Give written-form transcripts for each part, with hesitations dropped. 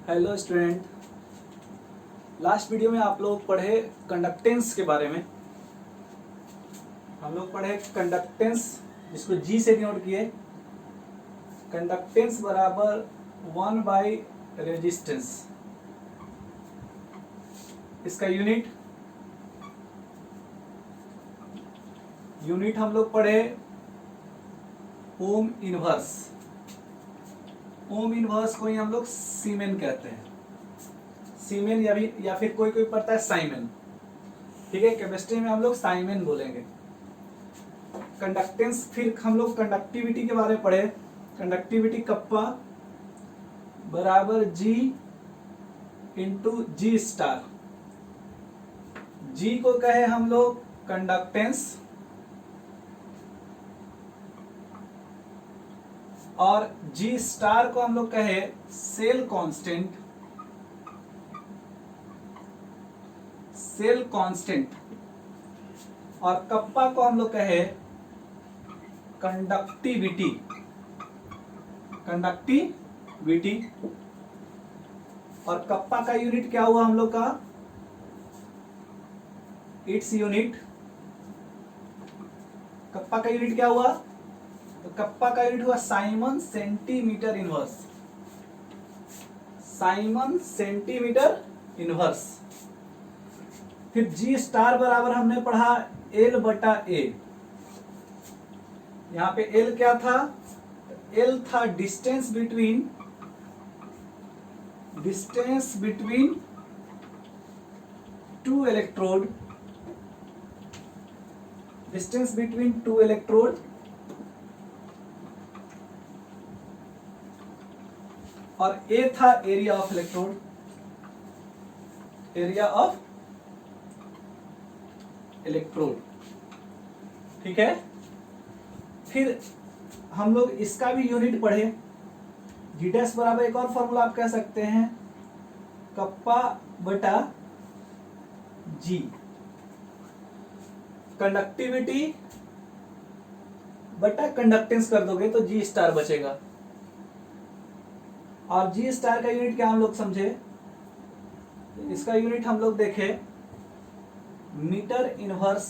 Hello student. Last video में आप लोग पढ़े कंडक्टेंस के बारे में। हम लोग पढ़े कंडक्टेंस, जिसको जी से डिनोट किए। कंडक्टेंस बराबर 1/रेजिस्टेंस। इसका यूनिट हम लोग पढ़े ओम इनवर्स। ओम इनवर्स को ही हम लोग सीमेन कहते हैं। सीमेन या फिर कोई पढ़ता है साइमन। ठीक है, केमिस्ट्री में हम लोग साइमन बोलेंगे। कंडक्टेंस, फिर हम लोग कंडक्टिविटी के बारे में पढ़े। कंडक्टिविटी कप्पा बराबर जी इंटू जी स्टार। जी को कहे हम लोग कंडक्टेंस और जी स्टार को हम लोग कहे सेल कांस्टेंट। और कप्पा को हम लोग कहे कंडक्टिविटी। और कप्पा का यूनिट क्या हुआ हम लोग का? कप्पा का यूनिट क्या हुआ? तो कप्पा का यूनिट हुआ साइमन सेंटीमीटर इनवर्स। फिर जी स्टार बराबर हमने पढ़ा L/A। यहां पे L क्या था? L था डिस्टेंस बिटवीन टू इलेक्ट्रोड। और A था एरिया ऑफ इलेक्ट्रोड। ठीक है, फिर हम लोग इसका भी यूनिट पढ़े। जी डैश बराबर एक और फॉर्मूला आप कह सकते हैं, कप्पा बटा जी। कंडक्टिविटी बटा कंडक्टेंस कर दोगे तो जी स्टार बचेगा। और जी स्टार का यूनिट क्या हम लोग समझे? इसका यूनिट हम लोग देखे मीटर इनवर्स।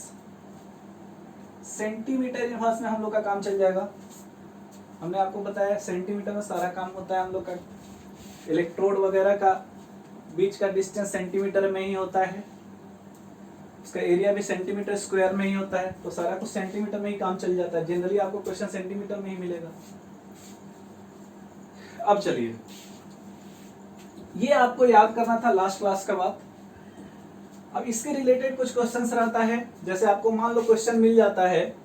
सेंटीमीटर इनवर्स में हम लोग का काम चल जाएगा। हमने आपको बताया सेंटीमीटर में सारा काम होता है हम लोग का। इलेक्ट्रोड वगैरह का बीच का डिस्टेंस सेंटीमीटर में ही होता है। उसका एरिया भी सेंटीमीटर स्क्वायर में ही होता है। तो सारा कुछ सेंटीमीटर में ही काम चल जाता है। जनरली आपको क्वेश्चन सेंटीमीटर में ही मिलेगा। अब चलिए, ये आपको याद करना था लास्ट क्लास का बात। अब इसके रिलेटेड कुछ क्वेश्चंस रहता है। जैसे आपको मान लो क्वेश्चन मिल जाता है,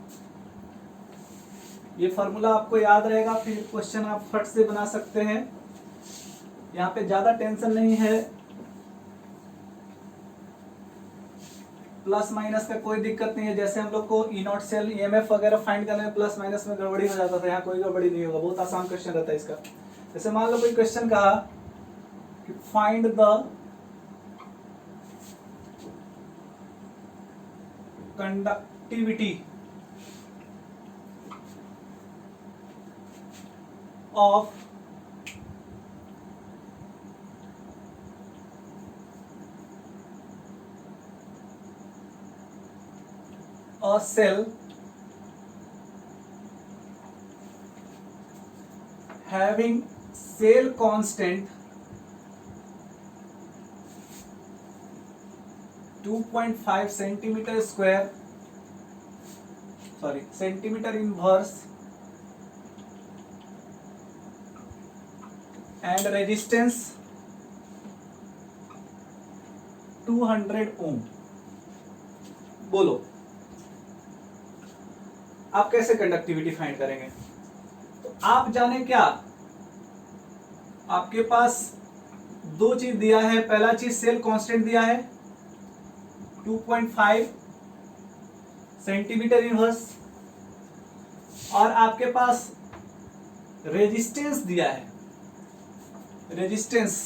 ये फॉर्मूला आपको याद रहेगा, फिर क्वेश्चन आप फट से बना सकते हैं। यहाँ पे ज्यादा टेंशन नहीं है, प्लस माइनस का कोई दिक्कत नहीं है। जैसे हम लोग को ई नॉट सेल ईएमएफ वगैरह फाइंड करने में प्लस माइनस में गड़बड़ी हो जाता था, यहाँ कोई गड़बड़ी नहीं होगा। बहुत आसान क्वेश्चन रहता है इसका। जैसे मान लो कोई क्वेश्चन कहा कि find the conductivity of a cell having cell constant 2.5 centimeter square, centimeter inverse, and resistance 200 ओम। बोलो आप कैसे कंडक्टिविटी फाइंड करेंगे? तो आप जाने क्या, आपके पास दो चीज दिया है। पहला चीज सेल कांस्टेंट दिया है 2.5 सेंटीमीटर इनवर्स, और आपके पास रेजिस्टेंस दिया है, रेजिस्टेंस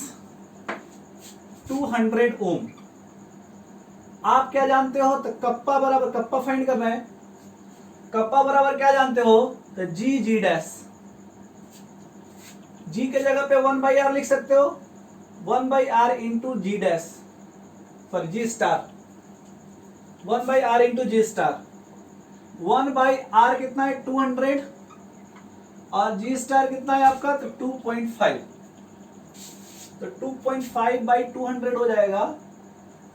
200 ओम। आप क्या जानते हो? तो कप्पा बराबर, कप्पा फाइंड करना है, कप्पा बराबर क्या जानते हो? तो जी जी डैश। जी के जगह पे 1/r लिख सकते हो, 1 by R into G dash for G star, 1 by R into G star, 1 by R कितना है 200 और जी स्टार कितना है आपका तो 2.5, तो 2.5 बाई 200 हो जाएगा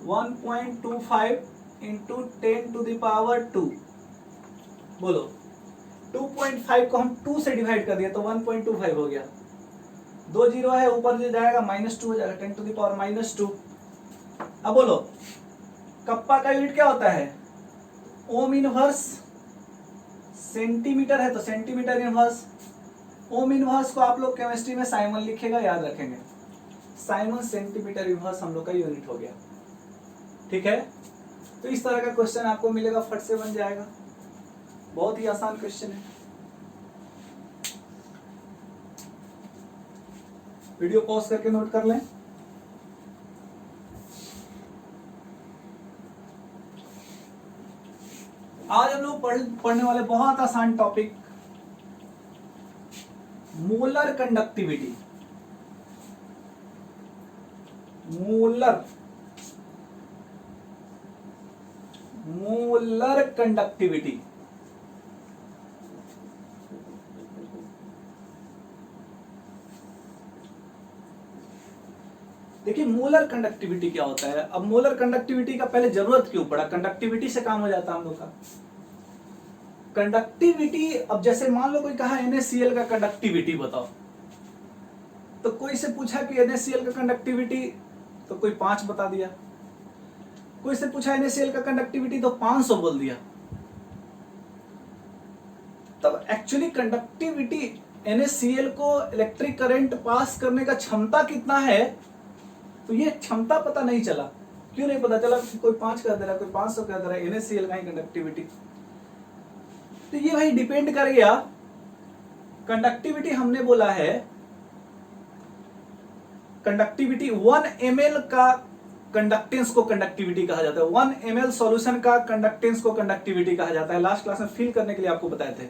1.25 इंटू 10 टू द पावर 2। बोलो 2.5 को हम 2 से डिवाइड कर दिया तो 1.25 हो गया, 2 जीरो है ऊपर जो जाएगा -2 हो जाएगा 10 टू द पावर -2। अब बोलो कप्पा का यूनिट क्या होता है, ओम इनवर्स, सेंटीमीटर है तो सेंटीमीटर इनवर्स। ओम इनवर्स को आप लोग केमिस्ट्री में साइमन लिखेगा, याद रखेंगे, साइमन सेंटीमीटर इनवर्स हम लोग का यूनिट हो गया। ठीक है, तो इस तरह का क्वेश्चन आपको मिलेगा, फट से बन जाएगा, बहुत ही आसान क्वेश्चन है। वीडियो पॉज करके नोट कर लें। आज हम लोग पढ़ने वाले बहुत आसान topic, molar conductivity. Molar conductivity. देखिए मोलर कंडक्टिविटी क्या होता है। अब मोलर कंडक्टिविटी का पहले जरूरत क्यों पड़ा, कंडक्टिविटी से काम हो जाता हम लोग का। कंडक्टिविटी, अब जैसे मान लो कोई कहा NaCl का कंडक्टिविटी बताओ, तो कोई से पूछा कि NaCl का कंडक्टिविटी, तो कोई 5 बता दिया। कोई से पूछा NaCl का कंडक्टिविटी तो 500 बोल दिया। तब एक्चुअली कंडक्टिविटी NaCl को इलेक्ट्रिक करंट पास करने का क्षमता कितना है, तो ये क्षमता पता नहीं चला। क्यों नहीं पता चला, कोई 5 कह दे रहा है, कोई 500 कह दे रहा है, NaCl का ही कंडक्टिविटी। तो ये भाई डिपेंड कर गया, कंडक्टिविटी हमने बोला है, कंडक्टिविटी 1 ml का कंडक्टेंस को कंडक्टिविटी कहा जाता है। 1 ml सॉल्यूशन का कंडक्टेंस को कंडक्टिविटी कहा जाता है। लास्ट क्लास में फिल करने के लिए आपको बताए थे।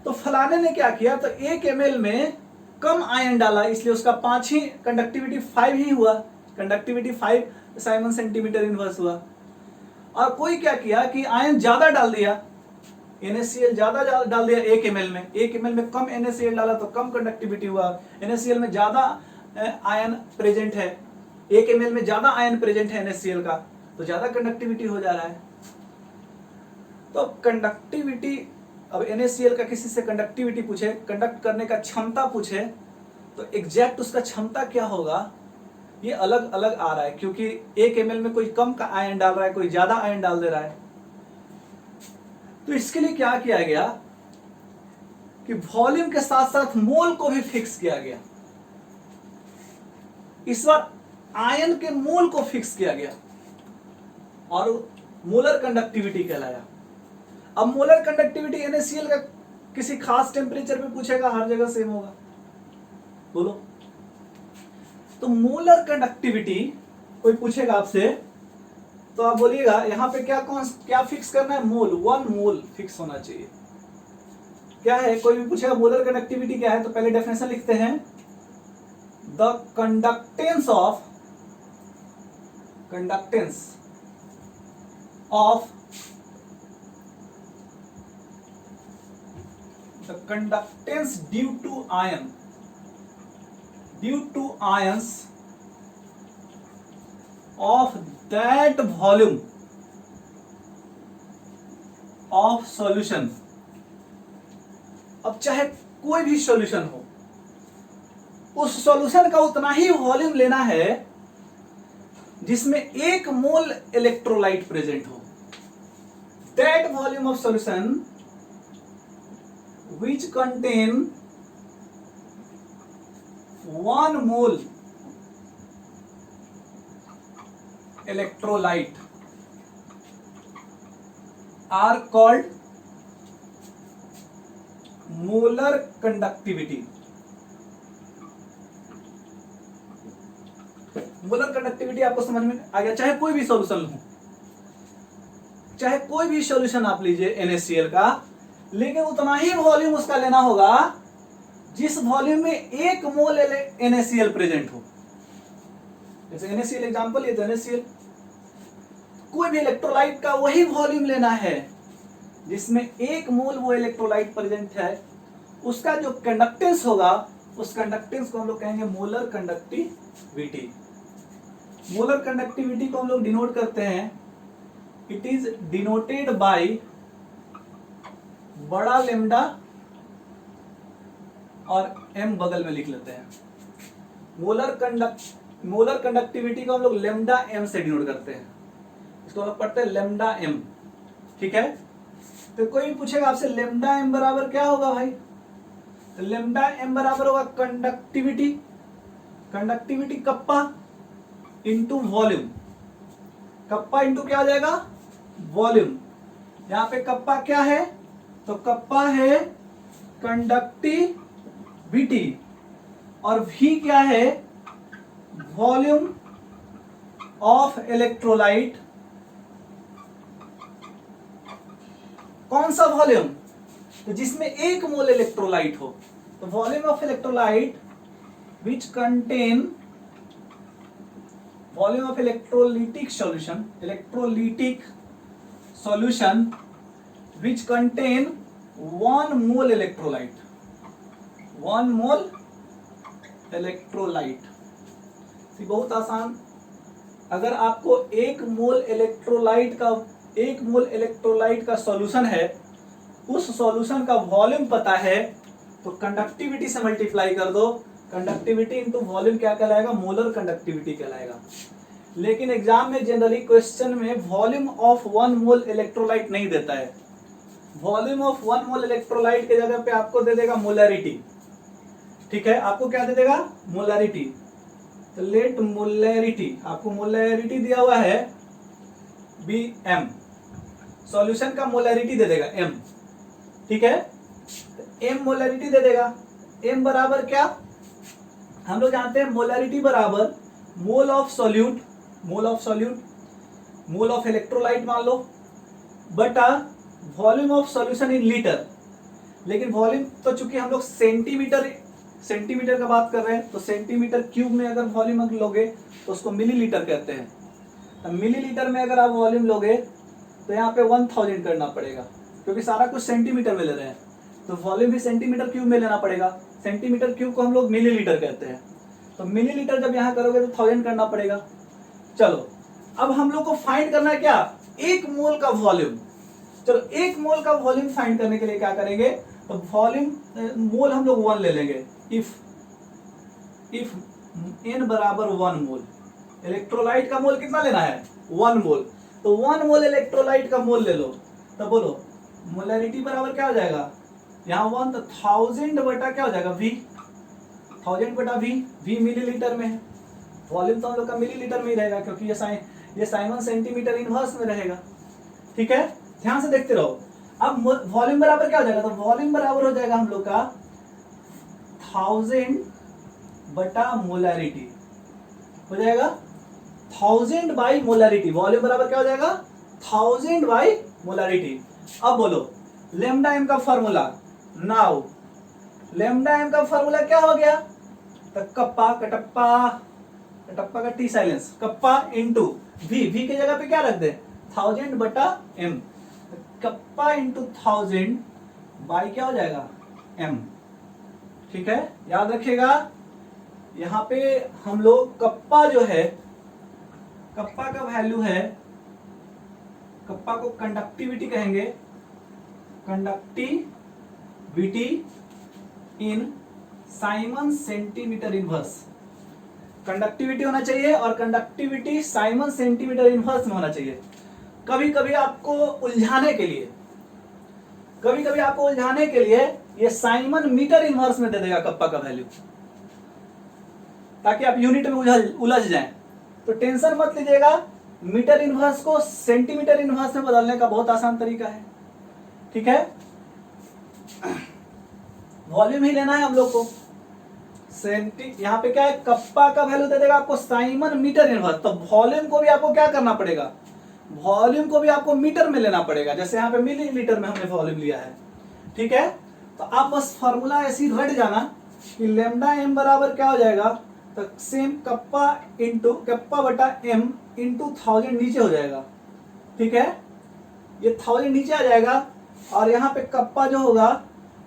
तो फलाने ने क्या किया, तो 1 ml में कम आयन डाला, इसलिए उसका 5 ही कंडक्टिविटी 5 ही हुआ, कंडक्टिविटी 5 साइमन सेंटीमीटर इनवर्स हुआ। और कोई क्या किया कि आयन ज्यादा डाल दिया, NaCl ज्यादा डाल दिया 1 ml में, 1 ml में कम NaCl डाला तो कम कंडक्टिविटी हुआ। NaCl में ज्यादा आयन प्रेजेंट है, 1 ml में ज्यादा आयन प्रेजेंट है NaCl का, तो ज्यादा कंडक्टिविटी हो जा रहा है। तो कंडक्टिविटी, अब NaCl का किसी से कंडक्टिविटी पूछे, कंडक्ट करने का क्षमता पूछे, तो एग्जैक्ट उसका क्षमता क्या होगा ये अलग अलग आ रहा है, क्योंकि 1 ml में कोई कम का आयन डाल रहा है, कोई ज्यादा आयन डाल दे रहा है। तो इसके लिए क्या किया गया कि वॉल्यूम के साथ साथ मोल को भी फिक्स किया गया। इस बार आयन के मोल को फिक्स किया गया और मोलर कंडक्टिविटी कहलाया। अब मोलर कंडक्टिविटी NaCl का किसी खास टेम्परेचर पे पूछेगा, हर जगह सेम होगा, बोलो। तो मोलर कंडक्टिविटी कोई पूछेगा आपसे, तो आप बोलिएगा यहां पे क्या फिक्स करना है, मोल, 1 मोल फिक्स होना चाहिए। क्या है, कोई भी पूछेगा मोलर कंडक्टिविटी क्या है, तो पहले डेफिनेशन लिखते हैं, the conductance of the conductance due to ions of that volume of solution। अब चाहे कोई भी सॉल्यूशन हो, उस सॉल्यूशन का उतना ही वॉल्यूम लेना है जिसमें 1 मोल इलेक्ट्रोलाइट प्रेजेंट हो। That volume of solution which contain 1 mole electrolyte are called molar conductivity। Molar conductivity आपको समझ में आ गया। चाहे कोई भी सॉल्यूशन हो, चाहे कोई भी सॉल्यूशन आप लीजिए NaCl का, लेकिन उतना ही वॉल्यूम उसका लेना होगा जिस वॉल्यूम में 1 मोल NaCl प्रेजेंट हो। जैसे NaCl एग्जांपल, ये तो NaCl। कोई भी इलेक्ट्रोलाइट का वही वॉल्यूम लेना है जिसमें 1 मोल वो इलेक्ट्रोलाइट प्रेजेंट है। उसका जो कंडक्टेंस होगा, उस कंडक्टेंस को हम लोग कहेंगे मोलर कंडक्टिविटी। मोलर कंडक्टिविटी को हम लोग डिनोट करते हैं, इट इज डिनोटेड बाय बड़ा लेमडा और m बगल में लिख लेते हैं। मोलर कंडक्टिविटी को हम लोग लेमडा m से डिनोट करते हैं, इसको हम लोग पढ़ते हैं लेमडा m। ठीक है, तो कोई भी पूछेगा आपसे लेमडा m बराबर क्या होगा भाई, तो लेमडा m बराबर होगा conductivity, conductivity kappa into volume. Kappa into क्या हो जाएगा, वॉल्यूम। यहां पे कप्पा क्या है, तो कप्पा है कंडक्टिविटी और v क्या है, वॉल्यूम ऑफ इलेक्ट्रोलाइट। कौन सा वॉल्यूम, तो जिसमें 1 मोल इलेक्ट्रोलाइट हो, तो volume of electrolyte which contain volume of electrolytic solution which contain 1 mole electrolyte, 1 mole electrolyte. बहुत आसान। अगर आपको 1 मोल इलेक्ट्रोलाइट का सॉल्यूशन है, उस सॉल्यूशन का वॉल्यूम पता है, तो कंडक्टिविटी से मल्टीप्लाई कर दो। कंडक्टिविटी इंटू वॉल्यूम क्या कहलाएगा, मोलर कंडक्टिविटी कहलाएगा। लेकिन एग्जाम में जनरली क्वेश्चन में वॉल्यूम ऑफ 1 मोल इलेक्ट्रोलाइट नहीं देता है। वॉल्यूम ऑफ 1 मोल इलेक्ट्रोलाइट के जगह पे आपको दे देगा मोलैरिटी। ठीक है, आपको क्या दे देगा, मोलैरिटी। तो लेट मोलैरिटी, आपको मोलैरिटी दिया हुआ है Bm, सॉल्यूशन का मोलैरिटी दे देगा m। ठीक है, तो m मोलैरिटी दे देगा। m बराबर क्या, हम लोग जानते हैं मोलैरिटी बराबर mole of solute, mole of electrolyte मान लो, बटा volume of solution in litre. लेकिन वॉल्यूम तो चूंकि हम लोग सेंटीमीटर का बात कर रहे हैं, तो सेंटीमीटर क्यूब में अगर वॉल्यूम लोगे तो उसको मिलीलीटर कहते हैं। अब मिलीलीटर में अगर आप वॉल्यूम लोगे तो यहाँ पे 1000 करना पड़ेगा, क्योंकि सारा कुछ सेंटीमीटर में ले रहे हैं, तो वॉल्यूम भी सेंटीमीटर क्यूब में लेना पड़ेगा। सेंटीमीटर क्यूब को हम लोग मिलीलीटर कहते हैं, तो मिलीलीटर जब यहाँ करोगे तो 1000 करना पड़ेगा। चलो, अब हम लोग को फाइंड करना है क्या, 1 मोल का वॉल्यूम। चलो, 1 मोल का वॉल्यूम फाइंड करने के लिए क्या करेंगे, तो वॉल्यूम मोल हम लोग 1 ले लेंगे। इफ n बराबर 1 मोल, इलेक्ट्रोलाइट का मोल कितना लेना है, 1 मोल। तो 1 मोल इलेक्ट्रोलाइट का मोल ले लो, तो बोलो मोलैरिटी बराबर क्या हो जाएगा, यहाँ 1 तो 1000 बटा क्या हो जाएगा v, 1000 बटा v मिलीलीटर में है। वॉल्यूम तो हम लोग का मिलीलीटर में ही रहेगा, क्योंकि ये साइमन सेंटीमीटर इनवर्स में रहेगा। ठीक है, ध्यान से देखते रहो। अब वॉल्यूम बराबर क्या हो जाएगा, तो वॉल्यूम बराबर हो जाएगा हम लोग का 1000 बटा मोलैरिटी, हो जाएगा 1000 बाई मोलैरिटी। वॉल्यूम बराबर क्या हो जाएगा, 1000 बाई मोलैरिटी। अब बोलो लेमडा एम का फॉर्मूला, नाउ लेमडा एम का फॉर्मूला क्या हो गया, तो कप्पा कटप्पा का T silence, kappa into v के जगह पे क्या रख दे, 1000 बटा m। कप्पा इंटू 1000 बाई क्या हो जाएगा, m। ठीक है, याद रखिएगा। यहाँ पे हम लोग कप्पा जो है, कप्पा का वैल्यू है, कप्पा को कंडक्टिविटी कहेंगे, conductivity in Simon centimetre inverse. Conductivity होना चाहिए और कंडक्टिविटी साइमन सेंटीमीटर इनवर्स में होना चाहिए। कभी कभी आपको उलझाने के लिए ये साइमन मीटर इनवर्स में दे देगा कप्पा का वैल्यू, ताकि आप यूनिट में उलझ जाएं। तो टेंशन मत लीजिएगा, मीटर इनवर्स को सेंटीमीटर इनवर्स में बदलने का बहुत आसान तरीका है। ठीक है, वॉल्यूम ही लेना है हम लोग को। यहाँ पे क्या है, कप्पा का वैल्यू दे देगा आपको साइमन मीटर इनवर्स। तो वॉल्यूम को भी आपको क्या करना पड़ेगा, वॉल्यूम को भी आपको मीटर में लेना पड़ेगा, जैसे यहाँ पे मिलीलीटर में हमने वॉल्यूम लिया है। ठीक है, तो आप बस फॉर्मूला ऐसे ही रट जाना, कि लेमडा एम बराबर क्या हो जाएगा, तो सेम कप्पा इंटू कप्पा बटा एम इंटू 1000 नीचे हो जाएगा। ठीक है, ये 1000 नीचे आ जाएगा और यहाँ पे कप्पा जो होगा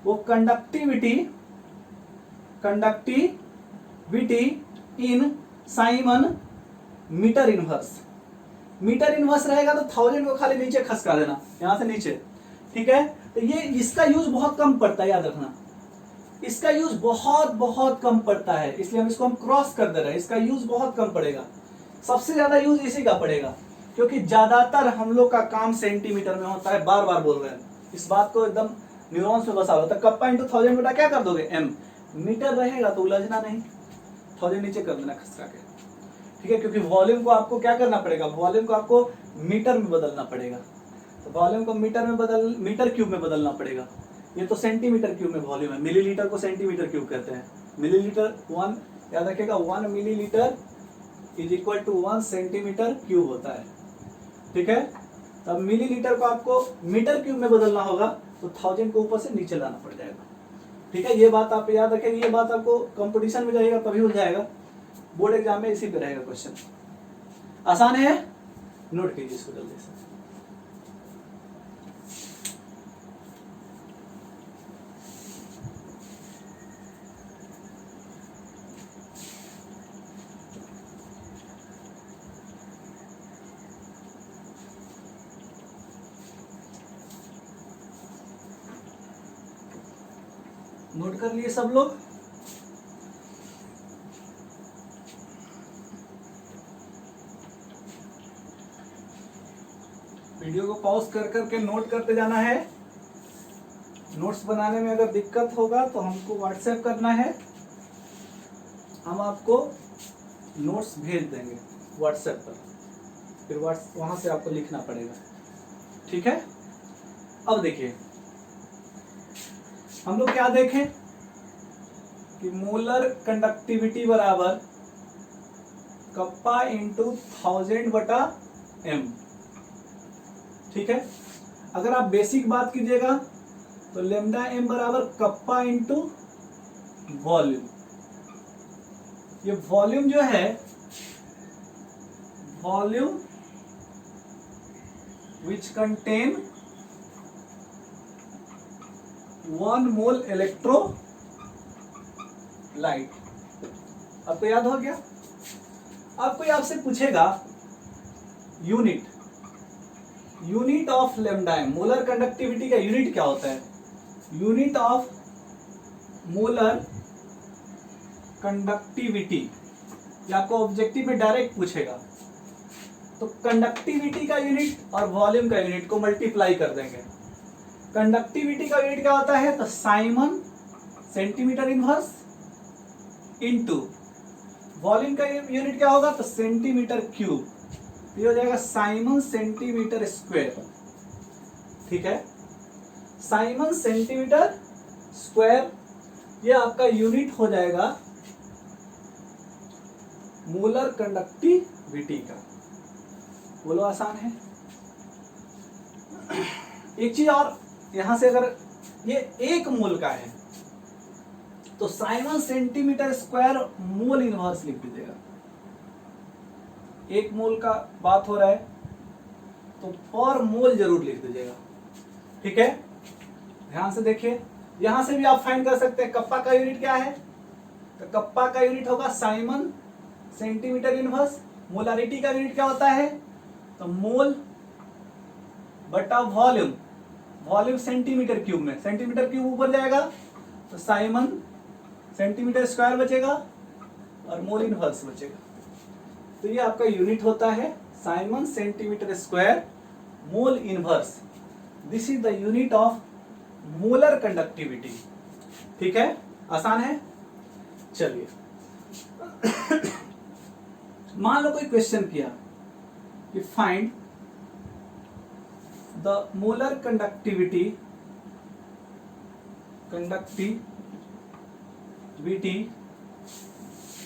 वो conductivity in siemens metre inverse. Metre inverse रहेगा तो 1000 को खाली नीचे खसका देना, यहां से नीचे। ठीक है, तो ये इसका यूज बहुत कम पड़ता है, याद रखना इसका यूज बहुत बहुत कम पड़ता है, इसलिए हम क्रॉस कर दे रहे हैं। इसका यूज बहुत कम पड़ेगा, सबसे ज्यादा यूज इसी का पड़ेगा, क्योंकि ज्यादातर हम लोग का काम सेंटीमीटर में होता है। बार बार बोल रहे हैं, इस बात को एकदम न्यूरॉन्स में बसा लो। तो कप्पा इंटू 1000 बेटा क्या कर दोगे, एम। मीटर रहेगा तो उलझना नहीं, 1000 नीचे कर देना खसका के। ठीक है, क्योंकि वॉल्यूम को आपको क्या करना पड़ेगा, वॉल्यूम को आपको मीटर में बदलना पड़ेगा। तो वॉल्यूम को मीटर क्यूब में बदलना पड़ेगा। ये तो सेंटीमीटर क्यूब में वॉल्यूम है, मिलीलीटर को सेंटीमीटर क्यूब कहते हैं। मिलीलीटर 1 याद रखिएगा, 1 millilitre is equal to 1 centimetre cube होता है। ठीक है, तब मिलीलीटर को आपको मीटर क्यूब में बदलना होगा तो 1000 को ऊपर से नीचे लाना पड़ जाएगा। ठीक है, ये बात आप याद रखेंगे, ये बात आपको कंपटीशन में जाएगा तभी हो जाएगा, बोर्ड एग्जाम में इसी पे रहेगा क्वेश्चन। आसान है, नोट कीजिए इसको जल्दी से। नोट कर लिए सब लोग? वीडियो को पॉज कर करके नोट करते जाना है। नोट्स बनाने में अगर दिक्कत होगा तो हमको व्हाट्सएप करना है, हम आपको नोट्स भेज देंगे व्हाट्सएप पर, फिर वहां से आपको लिखना पड़ेगा। ठीक है, अब देखिए हम लोग क्या देखें कि मोलर कंडक्टिविटी बराबर कप्पा इंटू 1000 बटा एम। ठीक है, अगर आप बेसिक बात कीजिएगा तो लेमडा एम बराबर कप्पा इंटू वॉल्यूम। ये वॉल्यूम जो है, volume which contain 1 mole electrolyte. आपको याद हो गया? अब कोई आपसे पूछेगा unit of lambda M, molar conductivity का यूनिट क्या होता है? यूनिट ऑफ मोलर कंडक्टिविटी, ये आपको ऑब्जेक्टिव में डायरेक्ट पूछेगा। तो कंडक्टिविटी का यूनिट और वॉल्यूम का यूनिट को मल्टीप्लाई कर देंगे। कंडक्टिविटी का यूनिट क्या होता है? तो Simon centimetre inverse into volume का यूनिट क्या होगा? तो सेंटीमीटर क्यूब। ये हो जाएगा साइमन सेंटीमीटर स्क्वायर। ठीक है, साइमन सेंटीमीटर स्क्वायर, ये आपका यूनिट हो जाएगा मोलर कंडक्टिविटी का। बोलो आसान है? एक चीज और, यहां से अगर ये 1 मोल का है तो Simon centimetre square mole inverse लिख दीजिएगा। 1 मोल का बात हो रहा है तो पर मोल जरूर लिख दीजिएगा। ठीक है, ध्यान से देखिए, यहां से भी आप फाइंड कर सकते हैं कप्पा का यूनिट क्या है। तो कप्पा का यूनिट होगा साइमन सेंटीमीटर इनवर्स। मोलारिटी का यूनिट क्या होता है? तो मोल बटा वॉल्यूम, वॉल्यूम सेंटीमीटर क्यूब में, सेंटीमीटर क्यूब ऊपर जाएगा तो साइमन सेंटीमीटर स्क्वायर बचेगा और मोल इनवर्स बचेगा। तो ये आपका यूनिट होता है Simon centimetre square mole inverse. This is the unit of molar conductivity. ठीक है, आसान है? चलिए मान लो कोई क्वेश्चन किया कि find the molar conductivity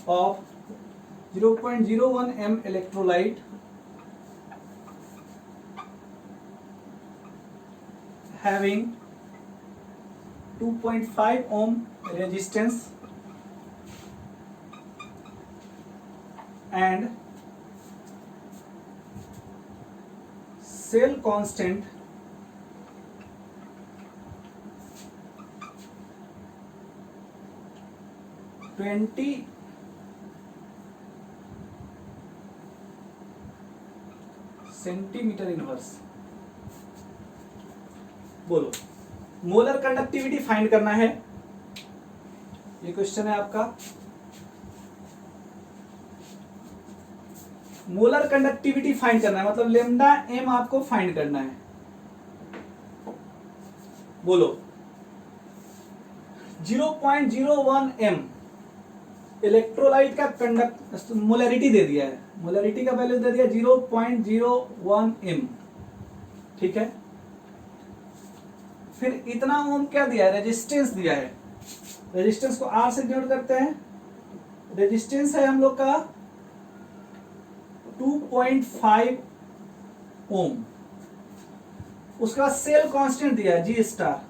of 0.01 m electrolyte having 2.5 ohm resistance and cell constant twenty centimetre inverse. बोलो, मोलर कंडक्टिविटी फाइंड करना है, ये क्वेश्चन है आपका। मोलर कंडक्टिविटी फाइंड करना है, मतलब लेमडा एम आपको फाइंड करना है। बोलो, 0.01 एम इलेक्ट्रोलाइट का कंडक्ट मोलरिटी दे दिया है, मोलरिटी का वैल्यू दे दिया 0.01 एम, ठीक है। फिर इतना ओम क्या दिया है, रेजिस्टेंस दिया है। रेजिस्टेंस को आर से डिनोट करते हैं। रेजिस्टेंस है हम लोग का 2.5 ओम। उसके बाद सेल कांस्टेंट दिया है जी स्टार।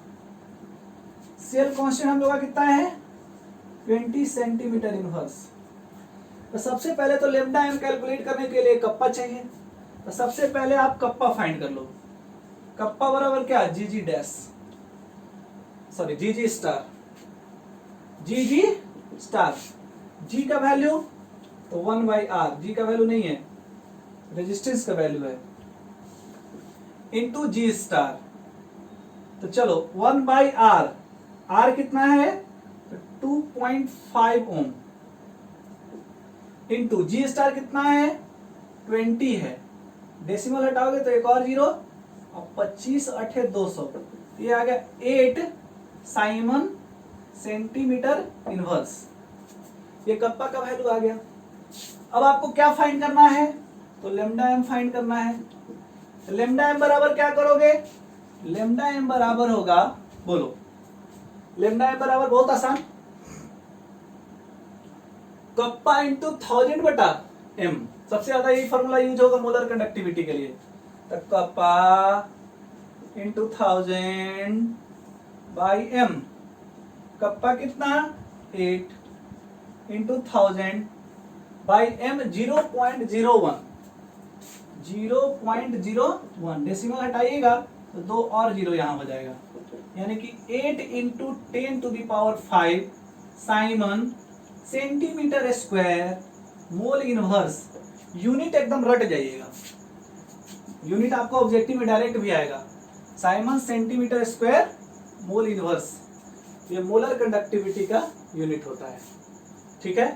सेल कांस्टेंट हम लोग का कितना है, 20 सेंटीमीटर इनवर्स। तो सबसे पहले तो लेमडा एम कैलकुलेट करने के लिए कप्पा चाहिए। तो सबसे पहले आप कप्पा फाइंड कर लो। कप्पा बराबर क्या, जी जी डैश, सॉरी जी जी स्टार। जी जी स्टार, जी का वैल्यू तो 1/r, जी का वैल्यू नहीं है, रेजिस्टेंस का वैल्यू है, इनटू जी स्टार। तो चलो 1/r, r कितना है 2.5 ओम, इनटू जी स्टार कितना है 20 है, डेसिमल हटाओगे तो एक और जीरो, और 25 8 200, ये आ गया 8 साइमन सेंटीमीटर इनवर्स। ये कप्पा का वैल्यू आ गया। अब आपको क्या फाइंड करना है, तो लेमडा एम फाइंड करना है। लेमडा एम बराबर क्या करोगे, लेमडा एम बराबर होगा, बोलो, लेमडा एम बराबर बहुत आसान, कप्पा इंटू 1000 बटा एम। सबसे ज्यादा यही फॉर्मूला यूज होगा मोलर कंडक्टिविटी के लिए। तो kappa into 1000 by M. Kappa कितना 8 इंटू 1000 बाई एम 0.01, 0.01, डेसिमल हटाइएगा तो 2 और 0 यहां हो जाएगा, यानी कि 8 into 10 to the power 5 siemens centimetre square mole inverse. Unit एकदम रट जाइएगा, यूनिट आपको ऑब्जेक्टिव में डायरेक्ट भी आएगा, Simon centimetre square mole inverse. ये मोलर कंडक्टिविटी का यूनिट होता है, ठीक है।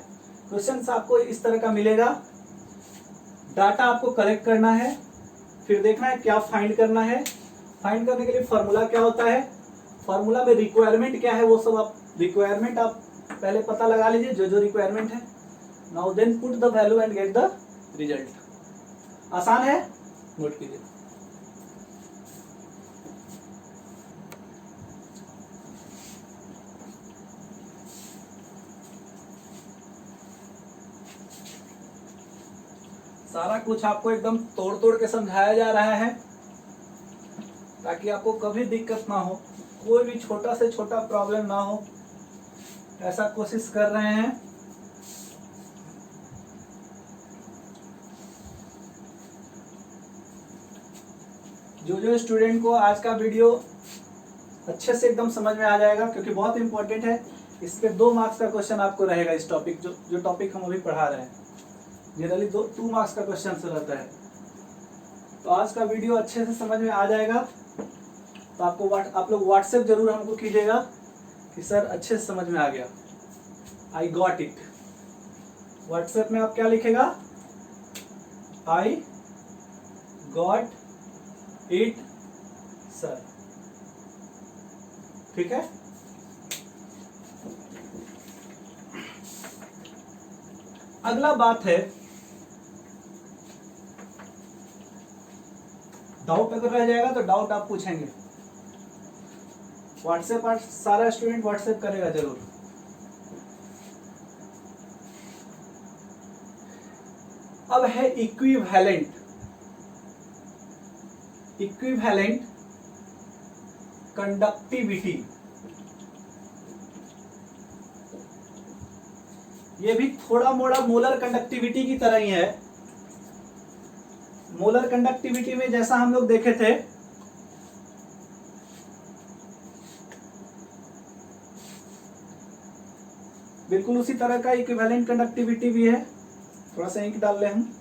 क्वेश्चन आपको इस तरह का मिलेगा। डाटा आपको कलेक्ट करना है, फिर देखना है क्या फाइंड करना है। फाइंड करने के लिए फॉर्मूला क्या होता है, फॉर्मूला में रिक्वायरमेंट क्या है, वो सब आप रिक्वायरमेंट आप पहले पता लगा लीजिए, जो जो रिक्वायरमेंट है। Now then put the value and get the result. आसान है, नोट कीजिए। सारा कुछ आपको एकदम तोड़ तोड़ के समझाया जा रहा है, ताकि आपको कभी दिक्कत ना हो, कोई भी छोटा से छोटा प्रॉब्लम ना हो, ऐसा कोशिश कर रहे हैं। जो जो स्टूडेंट को आज का वीडियो अच्छे से एकदम समझ में आ जाएगा, क्योंकि बहुत इंपॉर्टेंट है, इस पे 2 मार्क्स का क्वेश्चन आपको रहेगा। इस टॉपिक जो टॉपिक हम अभी पढ़ा रहे हैं, जनरली 2 मार्क्स का क्वेश्चन से रहता है। तो आज का वीडियो अच्छे से समझ में आ जाएगा। तो आपको आप लोग व्हाट्सएप जरूर हमको कीजिएगा कि सर अच्छे से समझ में आ गया, आई गॉट इट। व्हाट्सएप में आप क्या लिखेगा, आई गॉट इट सर, ठीक है। अगला बात है, डाउट अगर रह जाएगा तो डाउट आप पूछेंगे। व्हाट्सएप पर सारा स्टूडेंट व्हाट्सएप करेगा जरूर। अब है इक्विवेलेंट। Equivalent conductivity. ये भी थोड़ा मोड़ा मोलर कंडक्टिविटी की तरह ही है। मोलर कंडक्टिविटी में जैसा हम लोग देखे थे, बिल्कुल उसी तरह का इक्विवेलेंट कंडक्टिविटी भी है। थोड़ा सा इंक डाल ले हम।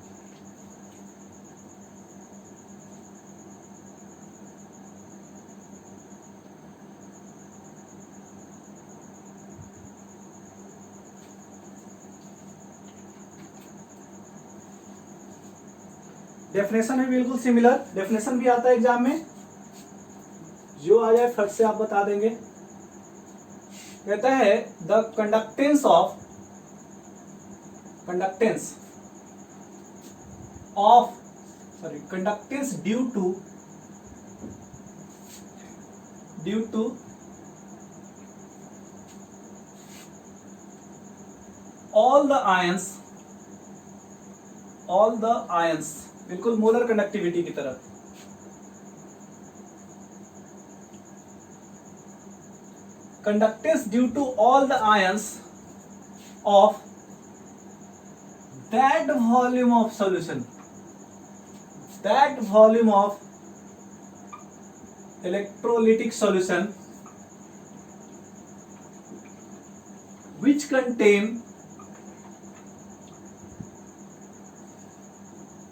डेफिनेशन है बिल्कुल सिमिलर, डेफिनेशन भी आता है एग्जाम में, जो आ जाए फट से आप बता देंगे। कहता है the conductance due to all the ions, बिल्कुल मोलर कंडक्टिविटी की तरह। Conductance due to all the ions of that volume of solution, that volume of electrolytic solution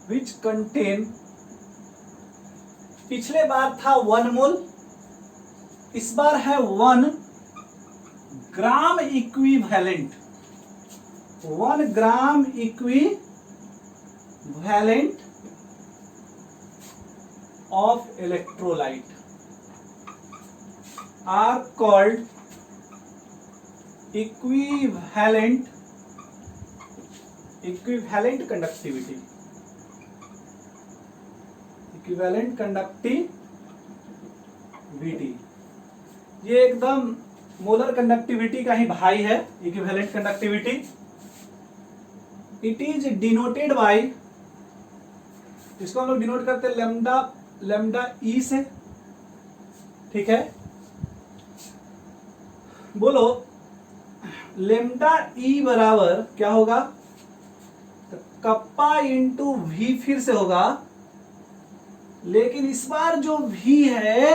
which contain, पिछले बार था 1 मोल, इस बार है 1 gram equivalent, 1 gram equivalent of electrolyte are called equivalent conductivity, equivalent conductivity. ये एकदम molar conductivity का ही भाई है, equivalent conductivity. It is denoted by, इसको हम लोग डिनोट करते हैं लैम्डा ई से, ठीक है। बोलो लैम्डा ई बराबर क्या होगा, तो कप्पा इंटू वी फिर से होगा, लेकिन इस बार जो V है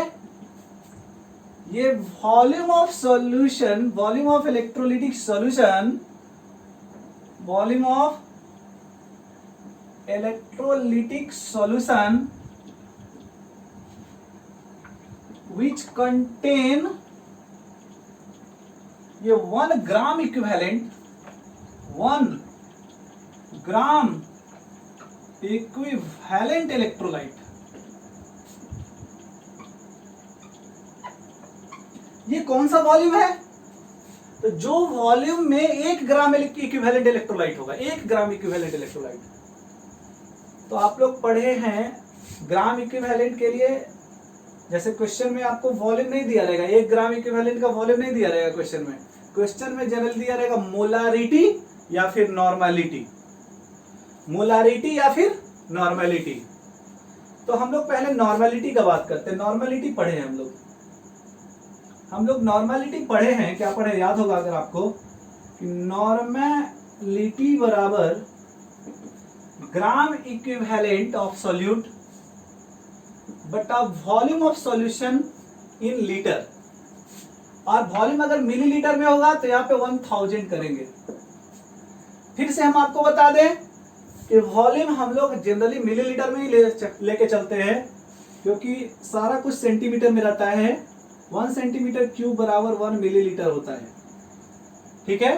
ये volume of solution, volume of electrolytic solution, volume of electrolytic solution which contain, ये 1 gram equivalent, 1 gram equivalent electrolyte, ये कौन सा वॉल्यूम है, तो जो वॉल्यूम में 1 ग्राम इक्विवेलेंट इलेक्ट्रोलाइट होगा, 1 ग्राम इक्विवेलेंट इलेक्ट्रोलाइट। तो आप लोग पढ़े हैं ग्राम इक्विवेलेंट के लिए, जैसे क्वेश्चन में आपको वॉल्यूम नहीं दिया रहेगा, 1 ग्राम इक्विवेलेंट का वॉल्यूम नहीं दिया रहेगा क्वेश्चन में। क्वेश्चन में जनरल दिया रहेगा मोलारिटी या फिर नॉर्मलिटी, मोलारिटी या फिर नॉर्मलिटी। तो हम लोग पहले नॉर्मलिटी का बात करते हैं। नॉर्मलिटी पढ़े हैं हम लोग नॉर्मलिटी पढ़े हैं, क्या पढ़े याद होगा अगर आपको, कि नॉर्मलिटी बराबर ग्राम इक्विवेलेंट ऑफ सॉल्यूट बटा volume of solution in litre, और वॉल्यूम अगर मिलीलीटर में होगा तो यहाँ पे 1000 करेंगे। फिर से हम आपको बता दें कि वॉल्यूम हम लोग जनरली मिलीलीटर में ही लेके चलते हैं, क्योंकि सारा कुछ सेंटीमीटर में रहता है। 1 सेंटीमीटर क्यूब बराबर 1 मिलीलीटर होता है, ठीक है।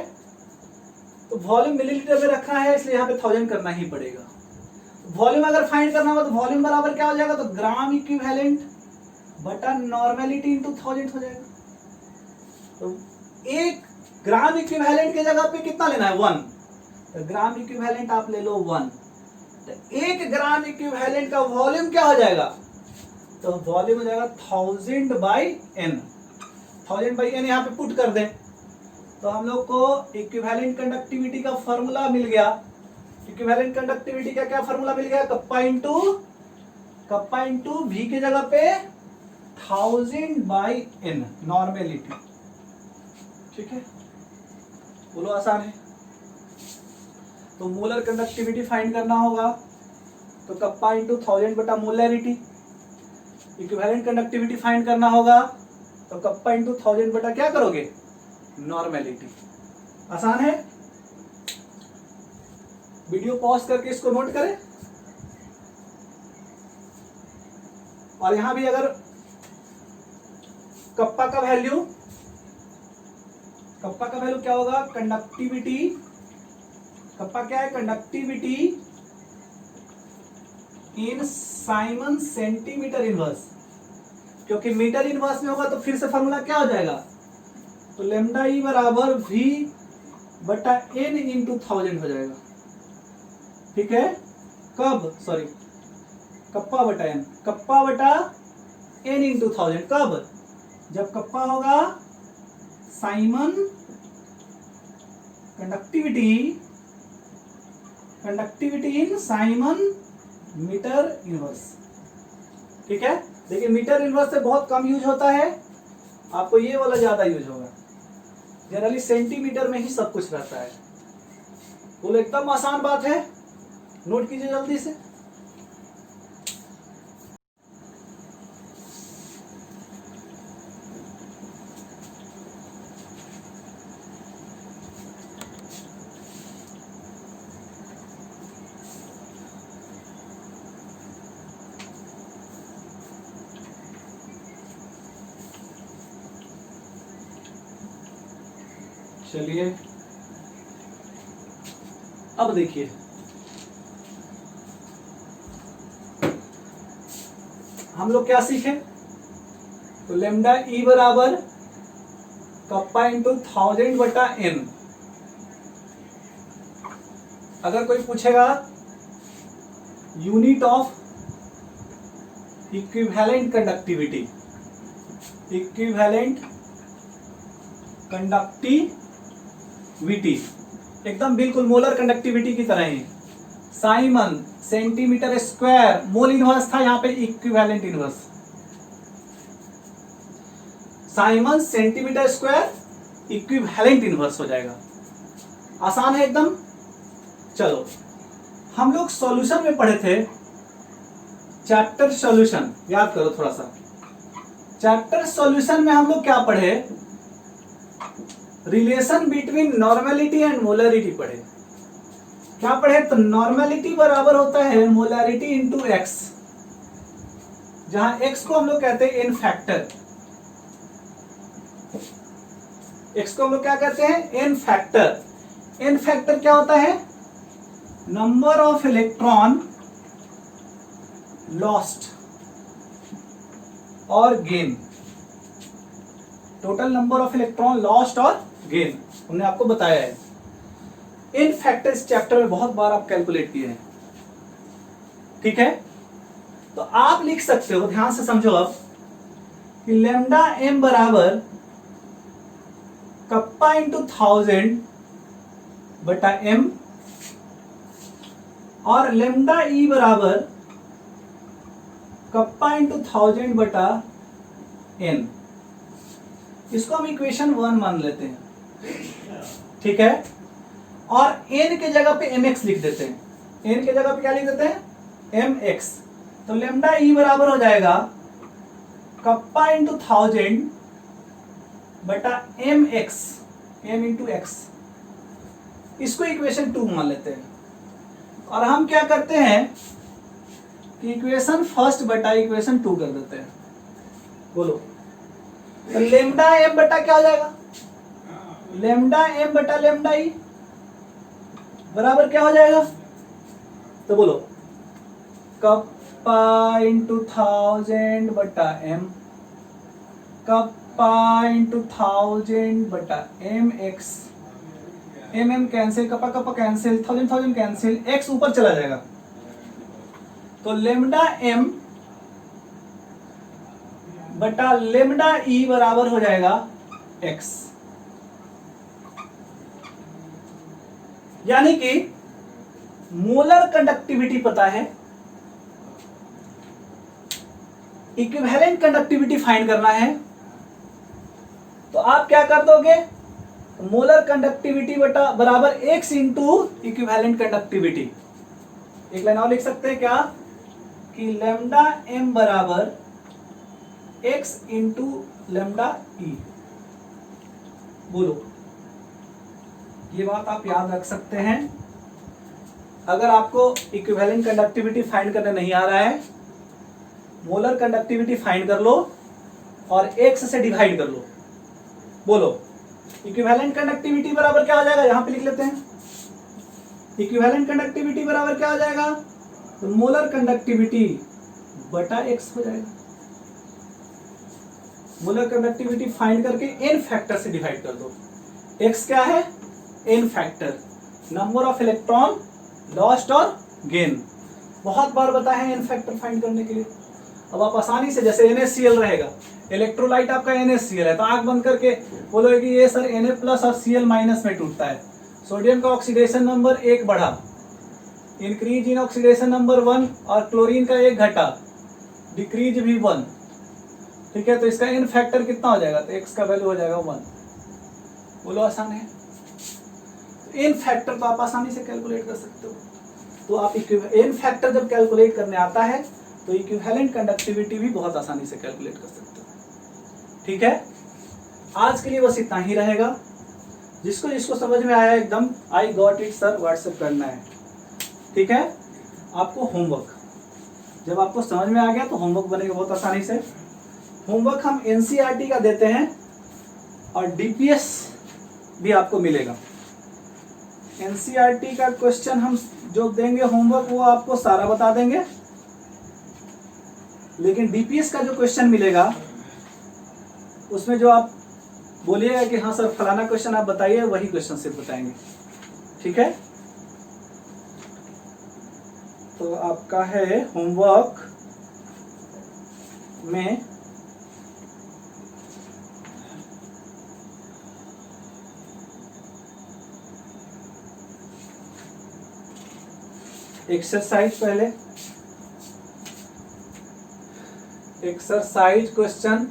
तो वॉल्यूम मिलीलीटर में रखना है, इसलिए यहाँ पे 1000 करना ही पड़ेगा। वॉल्यूम अगर फाइंड करना होगा तो वॉल्यूम बराबर क्या हो जाएगा, तो ग्राम इक्विवेलेंट बटा नॉर्मलिटी इंटू 1000 हो जाएगा। तो 1 ग्राम इक्विवेलेंट के जगह पे कितना लेना है, 1, तो ग्राम इक्विवेलेंट आप ले लो 1। तो 1 ग्राम इक्विवेलेंट का वॉल्यूम क्या हो जाएगा, तो वॉल्यूम हो जाएगा 1000 बाई एन, 1000 बाई एन यहाँ पे पुट कर दें तो हम लोग को इक्विवेलेंट कंडक्टिविटी का फॉर्मूला मिल गया। इक्विवेलेंट कंडक्टिविटी का क्या फॉर्मूला मिल गया, कप्पा इंटू वी के जगह पे 1000 बाई एन नॉर्मलिटी, ठीक है। बोलो आसान है। तो मोलर कंडक्टिविटी फाइंड करना होगा, तो कप्पा इंटू 1000 बटा मोलैरिटी। इक्विवेलेंट कंडक्टिविटी फाइंड करना होगा, तो कप्पा इंटू 1000 बटा क्या करोगे, नॉर्मेलिटी। आसान है। वीडियो पॉज करके इसको नोट करें। और यहां भी अगर कप्पा का वैल्यू क्या होगा, कंडक्टिविटी, कप्पा क्या है, conductivity in Simon centimetre inverse, क्योंकि मीटर इनवर्स में होगा तो फिर से फॉर्मूला क्या हो जाएगा, तो लेमडा ई बराबर वी बटा एन इंटू 1000 हो जाएगा। ठीक है, कब, सॉरी, कप्पा बटा एन, कप्पा बटा एन इंटू 1000, कब, जब कप्पा होगा siemens conductivity in siemens metre inverse. ठीक है, देखिए मीटर इनवर्स से बहुत कम यूज होता है, आपको ये वाला ज्यादा यूज होगा। जनरली सेंटीमीटर में ही सब कुछ रहता है। बोलो, एकदम आसान बात है, नोट कीजिए जल्दी से। चलिए अब देखिए, हम लोग क्या सीखे, तो लेमडा ई बराबर कप्पा इंटू 1000 बटा एन। अगर कोई पूछेगा unit of equivalent conductivity, equivalent conductivity एकदम बिल्कुल मोलर कंडक्टिविटी की तरह ही, siemens centimetre square, mole inverse था यहाँ पे equivalent inverse, siemens centimetre square equivalent inverse हो जाएगा। आसान है एकदम। चलो, हम लोग सॉल्यूशन में पढ़े थे, चैप्टर सॉल्यूशन याद करो थोड़ा सा। चैप्टर सॉल्यूशन में हम लोग क्या पढ़े, relation between normality and molarity पढ़े। क्या पढ़े, तो नॉर्मेलिटी बराबर होता है मोलरिटी इंटू एक्स, जहां एक्स को हम लोग कहते हैं एन फैक्टर, एक्स को हम लोग क्या कहते हैं, एन फैक्टर। एन फैक्टर क्या होता है, नंबर ऑफ इलेक्ट्रॉन लॉस्ट और gain, total number of electron lost और गेन हमने आपको बताया है। इन फैक्टर इस चैप्टर में बहुत बार आप कैलकुलेट किए हैं। ठीक है, तो आप लिख सकते हो, ध्यान से समझो अब, कि लेमडा एम बराबर कप्पा इंटू 1000 बटा एम, और लेमडा ई बराबर कप्पा इंटू 1000 बटा एन। इसको हम इक्वेशन 1 मान लेते हैं। ठीक है, और n के जगह पे mx लिख देते हैं, n के जगह पे क्या लिख देते हैं, mx। तो लेमडा ई बराबर हो जाएगा कप्पा इंटू 1000 बटा mx, m इंटू एक्स। इसको इक्वेशन 2 मान लेते हैं, और हम क्या करते हैं कि इक्वेशन फर्स्ट बटा इक्वेशन 2 कर देते हैं। बोलो, तो लेमडा एम बटा क्या हो जाएगा, लेमडा एम बटा लेमडा ई बराबर क्या हो जाएगा, तो बोलो, कप्पा इंटू 1000 बटा एम, कप्पा इंटू 1000 बटा M X, M M cancel, kappa kappa cancel, 1000 cancel, X ऊपर चला जाएगा, तो लेमडा एम बटा लेमडा ई बराबर हो जाएगा एक्स। यानी कि मोलर कंडक्टिविटी पता है, इक्विवेलेंट कंडक्टिविटी फाइंड करना है, तो आप क्या कर दोगे, मोलर कंडक्टिविटी बटा बराबर x इंटू इक्विवेलेंट कंडक्टिविटी। एक लाइन और लिख सकते हैं क्या कि लैम्डा m बराबर x इंटू लैम्डा ई। बोलो, ये बात आप याद रख सकते हैं। अगर आपको इक्विवेलेंट कंडक्टिविटी फाइंड करने नहीं आ रहा है, मोलर कंडक्टिविटी फाइंड कर लो और x से डिवाइड कर लो। बोलो, इक्विवेलेंट कंडक्टिविटी बराबर क्या हो जाएगा, यहां पे लिख लेते हैं। इक्विवेलेंट कंडक्टिविटी बराबर क्या हो जाएगा, तो मोलर कंडक्टिविटी बटा x हो जाएगा। मोलर कंडक्टिविटी फाइंड करके n फैक्टर से डिवाइड कर दो। x क्या है, n factor, number of electron lost और गेन। बहुत बार बताया है n फैक्टर फाइंड करने के लिए। अब आप आसानी से, जैसे NaCl रहेगा, इलेक्ट्रोलाइट आपका NaCl है, तो आंख बंद करके बोलोगे कि ये सर Na प्लस और Cl माइनस में टूटता है। सोडियम का ऑक्सीडेशन नंबर 1 बढ़ा, इंक्रीज इन ऑक्सीडेशन नंबर 1, और क्लोरीन का 1 घटा, डिक्रीज भी 1। ठीक है, तो इसका n फैक्टर कितना हो जाएगा, तो x का वैल्यू हो जाएगा 1। बोलो, आसान है। n फैक्टर तो आप आसानी से कैलकुलेट कर सकते हो। तो आप n फैक्टर जब कैलकुलेट करने आता है तो इक्विवेलेंट कंडक्टिविटी भी बहुत आसानी से कैलकुलेट कर सकते हो। ठीक है, आज के लिए बस इतना ही रहेगा। जिसको जिसको समझ में आया एकदम I got it sir WhatsApp करना है। ठीक है, आपको होमवर्क, जब आपको समझ में आ गया तो होमवर्क बनेगा बहुत आसानी से। होमवर्क हम एनसीईआरटी का देते हैं और डीपीएस भी आपको मिलेगा। एनसीईआरटी का क्वेश्चन हम जो देंगे होमवर्क वो आपको सारा बता देंगे, लेकिन डीपीएस का जो क्वेश्चन मिलेगा उसमें जो आप बोलिएगा कि हाँ सर फलाना क्वेश्चन आप बताइए, वही क्वेश्चन सिर्फ बताएंगे। ठीक है, तो आपका है होमवर्क में एक्सरसाइज, पहले एक्सरसाइज क्वेश्चन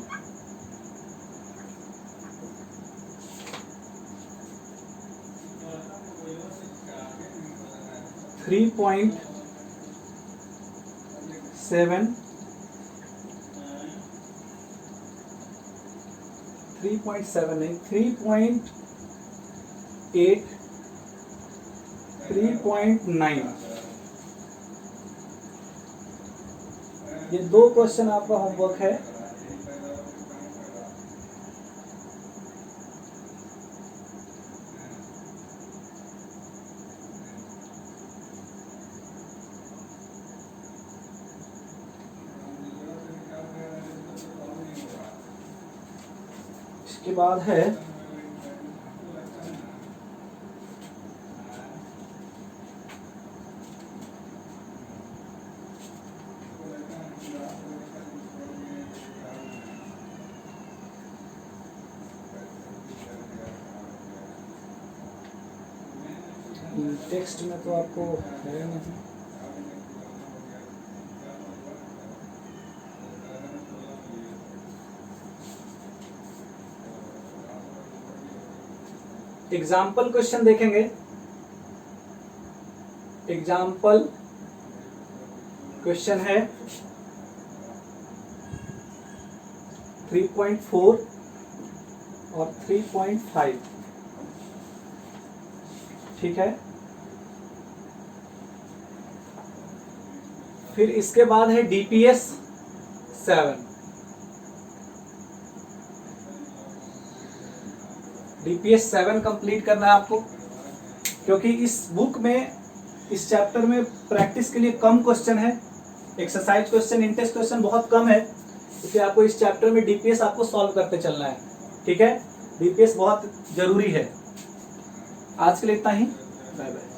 3.7 नहीं 3.8 3.9 ये 2 क्वेश्चन आपका होमवर्क है। इसके बाद है टेक्स्ट में तो आपको है नहीं, एग्जाम्पल क्वेश्चन देखेंगे। एग्जाम्पल क्वेश्चन है 3.4 और 3.5। ठीक है, फिर इसके बाद है डीपीएस 7। डीपीएस 7 कंप्लीट करना है आपको, क्योंकि इस बुक में इस चैप्टर में प्रैक्टिस के लिए कम क्वेश्चन है, एक्सरसाइज क्वेश्चन इंटेस्ट क्वेश्चन बहुत कम है, इसलिए आपको इस चैप्टर में डीपीएस आपको सॉल्व करते चलना है। ठीक है, डीपीएस बहुत जरूरी है। आज के लिए इतना ही, बाय बाय।